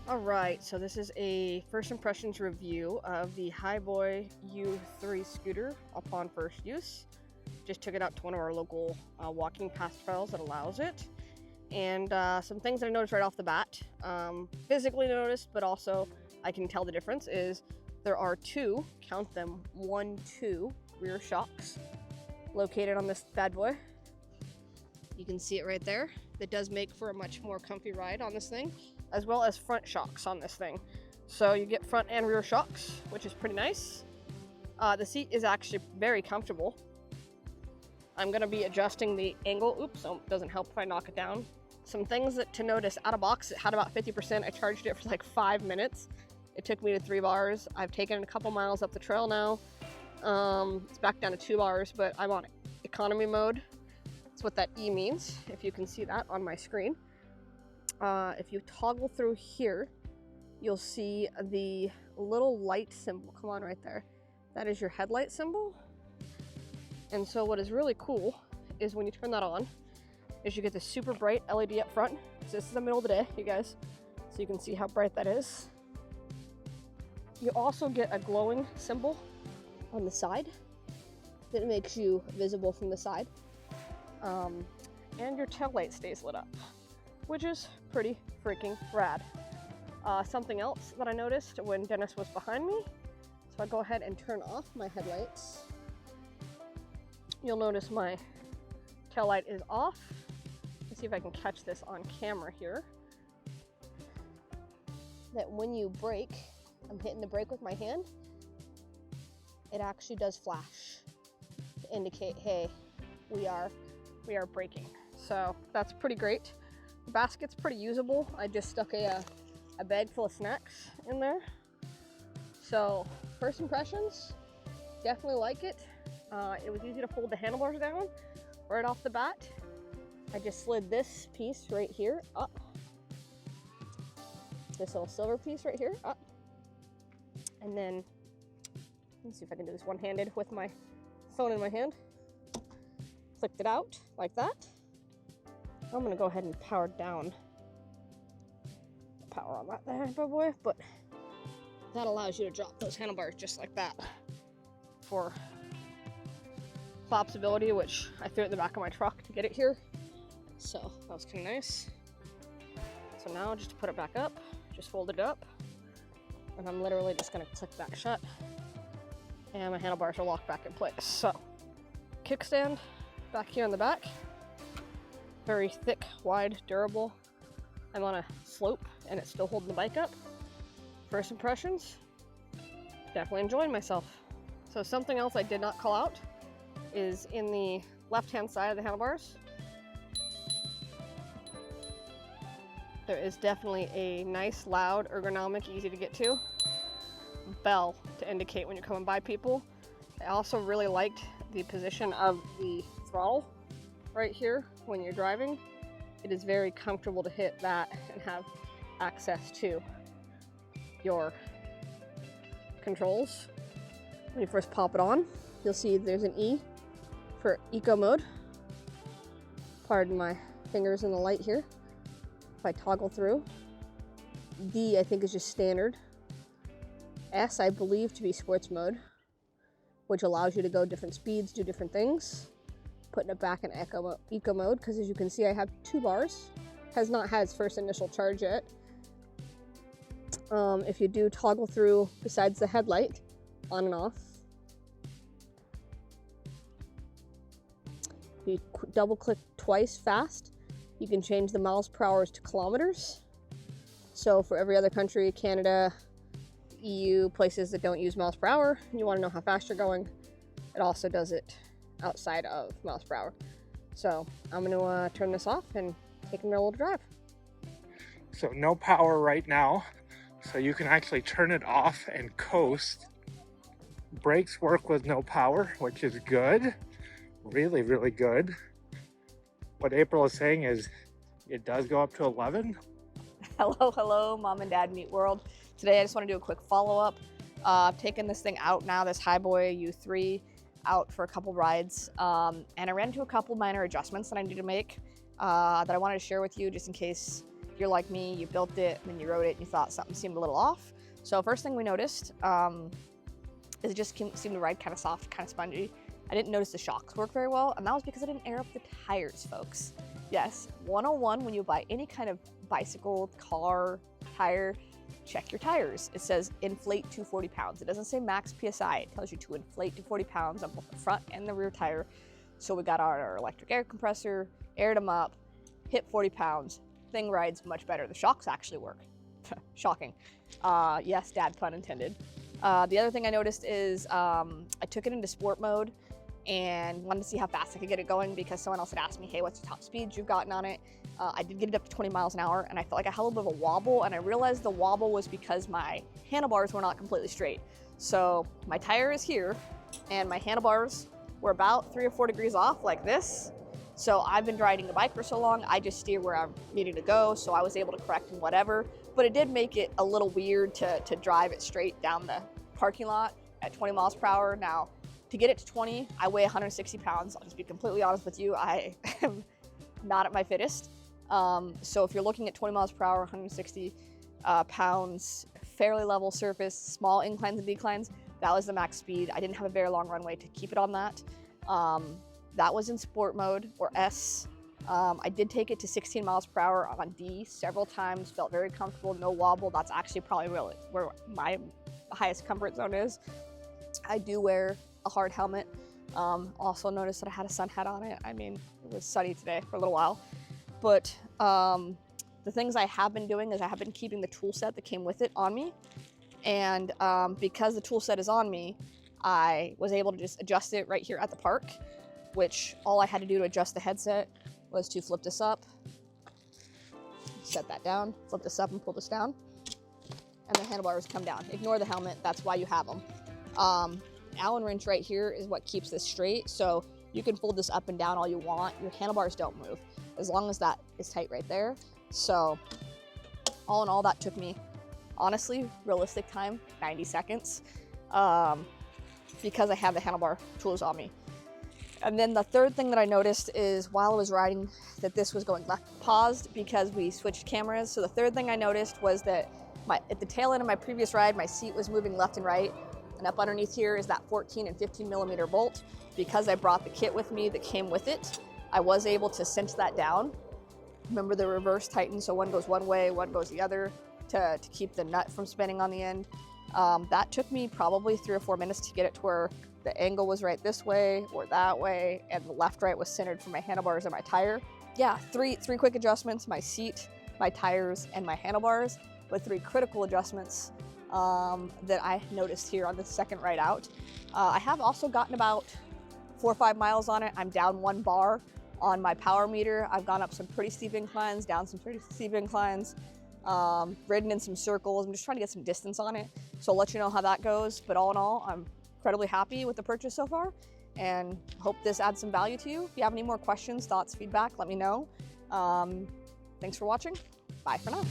Alright, so this is a first impressions review of the Hiboy U3 scooter upon first use. Just took it out to one of our local walking path trails that allows it. And some things that I noticed right off the bat, physically noticed, but also I can tell the difference, is there are two, count them, 2 rear shocks located on this bad boy. You can see it right there. That does make for a much more comfy ride on this thing, as well as front shocks on this thing. So you get front and rear shocks, which is pretty nice. The seat is actually very comfortable. I'm gonna be adjusting the angle. Oops, so it doesn't help if I knock it down. Some things that to notice: out of box, it had about 50%. I charged it for like 5 minutes. It took me to 3 bars. I've taken it a couple miles up the trail now. It's back down to 2 bars, but I'm on economy mode. That's what that E means, if you can see that on my screen. If you toggle through here, you'll see the little light symbol. Come on, right there. That is your headlight symbol. And so what is really cool is when you turn that on, is you get the super bright LED up front. So this is the middle of the day, you guys, so you can see how bright that is. You also get a glowing symbol on the side that makes you visible from the side. And your tail light stays lit up, which is pretty freaking rad. Something else that I noticed when Dennis was behind me, so I go ahead and turn off my headlights. You'll notice my tail light is off. Let's see if I can catch this on camera here. That when you brake, I'm hitting the brake with my hand, it actually does flash to indicate, hey, we are braking. So that's pretty great. The basket's pretty usable. I just stuck a bag full of snacks in there. So first impressions, definitely like it. It was easy to fold the handlebars down right off the bat. I just slid this piece right here up. This little silver piece right here up. And then, let's see if I can do this one-handed with my phone in my hand. Flicked it out like that. I'm gonna go ahead and power down the power on that there, boy, but that allows you to drop those handlebars just like that for collapsibility, which I threw it in the back of my truck to get it here. So that was kind of nice. So now just to put it back up, just fold it up, and I'm literally just gonna click that shut, and my handlebars are locked back in place. So kickstand back here on the back, very thick, wide, durable. I'm on a slope and it's still holding the bike up. First impressions, definitely enjoying myself. So something else I did not call out is in the left-hand side of the handlebars, there is definitely a nice, loud, ergonomic, easy to get to bell to indicate when you're coming by people. I also really liked the position of the throttle right here when you're driving. It is very comfortable to hit that and have access to your controls. When you first pop it on, you'll see there's an E for eco mode. Pardon my fingers in the light here. If I toggle through, D I think is just standard. S I believe to be sports mode, which allows you to go different speeds, do different things. Putting it back in eco mode, because as you can see I have 2 bars. Has not had its first initial charge yet. If you do toggle through, besides the headlight, on and off, you double click twice fast, you can change the miles per hour to kilometers. So for every other country, Canada, EU, places that don't use miles per hour, and you want to know how fast you're going, it also does it outside of miles per hour. So I'm going to turn this off and take a little drive. So no power right now, so you can actually turn it off and coast. Brakes work with no power, which is good. Really, really good. What April is saying is it does go up to 11. Hello, Mom and Dad Meet World. Today I just want to do a quick follow-up. I've taken this thing out now, this Hiboy U3, out for a couple rides, and I ran into a couple minor adjustments that I need to make that I wanted to share with you just in case you're like me, you built it, and then you rode it, and you thought something seemed a little off. So first thing we noticed is it just seemed to ride kind of soft, kind of spongy. I didn't notice the shocks work very well, and that was because I didn't air up the tires, folks. Yes, 101 when you buy any kind of bicycle, car, tire, check your tires. It says inflate to 40 pounds. It doesn't say max PSI. It tells you to inflate to 40 pounds on both the front and the rear tire. So we got our electric air compressor, aired them up, hit 40 pounds. Thing rides much better. The shocks actually work. Shocking. Yes, dad pun intended. The other thing I noticed is I took it into sport mode and wanted to see how fast I could get it going because someone else had asked me, hey, what's the top speed you've gotten on it? I did get it up to 20 miles an hour, and I felt like I had a little bit of a wobble, and I realized the wobble was because my handlebars were not completely straight. So my tire is here, and my handlebars were about 3 or 4 degrees off like this. So I've been riding the bike for so long, I just steer where I'm needing to go, so I was able to correct and whatever. But it did make it a little weird to drive it straight down the parking lot at 20 miles per hour. Now, to get it to 20, I weigh 160 pounds. I'll just be completely honest with you, I am not at my fittest. So if you're looking at 20 miles per hour, 160 pounds, fairly level surface, small inclines and declines, that was the max speed. I didn't have a very long runway to keep it on that. That was in sport mode, or S. I did take it to 16 miles per hour on D several times, felt very comfortable, no wobble. That's actually probably really where my highest comfort zone is. I do wear a hard helmet. Also noticed that I had a sun hat on it. I mean, it was sunny today for a little while. But the things I have been doing is I have been keeping the tool set that came with it on me. And because the tool set is on me, I was able to just adjust it right here at the park, which all I had to do to adjust the headset was to flip this up, set that down, flip this up and pull this down, and the handlebars come down. Ignore the helmet, that's why you have them. Allen wrench right here is what keeps this straight, so you can fold this up and down all you want. Your handlebars don't move, as long as that is tight right there. So all in all, that took me, honestly, realistic time, 90 seconds, because I have the handlebar tools on me. And then the third thing that I noticed is while I was riding that this was going left, paused because we switched cameras. So the third thing I noticed was that at the tail end of my previous ride, my seat was moving left and right. And up underneath here is that 14 and 15 millimeter bolt. Because I brought the kit with me that came with it, I was able to cinch that down. Remember the reverse tighten, so one goes one way, one goes the other to keep the nut from spinning on the end. That took me probably 3 or 4 minutes to get it to where the angle was right this way or that way, and the left-right was centered for my handlebars and my tire. Yeah, three quick adjustments: my seat, my tires, and my handlebars, with 3 critical adjustments that I noticed here on the second ride out. I have also gotten about 4 or 5 miles on it. I'm down 1 bar on my power meter. I've gone up some pretty steep inclines, down some pretty steep inclines, ridden in some circles. I'm just trying to get some distance on it. So I'll let you know how that goes. But all in all, I'm incredibly happy with the purchase so far and hope this adds some value to you. If you have any more questions, thoughts, feedback, let me know. Thanks for watching. Bye for now.